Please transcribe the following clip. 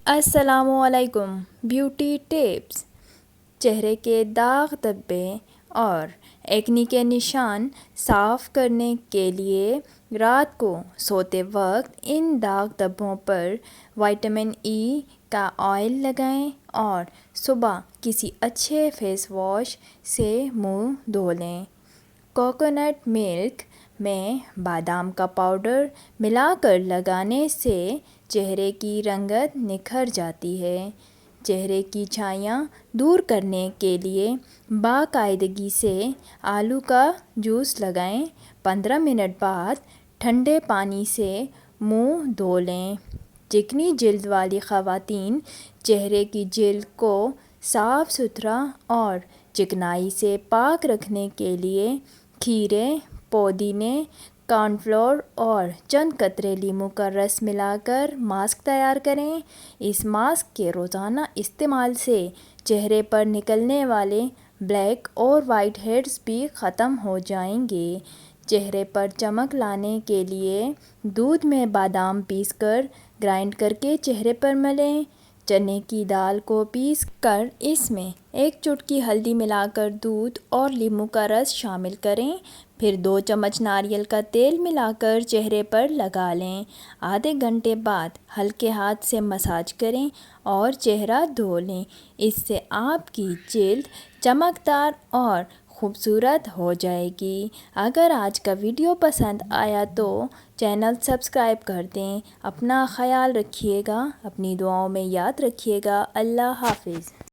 السلام علیکم۔ Beauty tips. چہرے کے داغ دھبے اور ایکنی کے نشان صاف کرنے کے لیے رات کو سوتے وقت ان داغ دھبوں پر وٹامن ای کا آئل لگائیں اور صبح کسی اچھے فیس واش سے منہ دھو لیں۔ کوکونٹ ملک میں بادام کا پاؤڈر ملا کر لگانے سے چہرے کی رنگت نکھر جاتی ہے۔ چہرے کی چھائیاں دور کرنے کے لیے باقاعدگی سے آلو کا جوس لگائیں۔ 15 منٹ بعد ٹھنڈے پانی سے منہ دھو لیں۔ چکنی جلد والی خواتین چہرے کی جلد کو صاف ستھرا اور چکنائی سے پاک رکھنے کے لیے کھیرے، پودینے، کارن فلاور اور چند قطرے لیموں کا رس ملا کر ماسک تیار کریں۔ اس ماسک کے روزانہ استعمال سے چہرے پر نکلنے والے بلیک اور وائٹ ہیڈز بھی ختم ہو جائیں گے۔ چہرے پر چمک لانے کے لیے دودھ میں بادام پیس کر گرائنڈ کرکے چہرے پر ملیں۔ چنے کی دال کو پیس کر اس میں ایک چٹکی ہلدی ملا کر دودھ اور لیموں کا رس شامل کریں، پھر 2 چمچ ناریل کا تیل ملا کر چہرے پر لگا لیں۔ آدھے گھنٹے بعد ہلکے ہاتھ سے مساج کریں اور چہرہ دھو لیں۔ اس سے آپ کی جلد چمکدار اور خوبصورت ہو جائے گی۔ اگر آج کا ویڈیو پسند آیا تو چینل سبسکرائب کر دیں۔ اپنا خیال رکھیے گا، اپنی دعاؤں میں یاد رکھیے گا۔ اللہ حافظ۔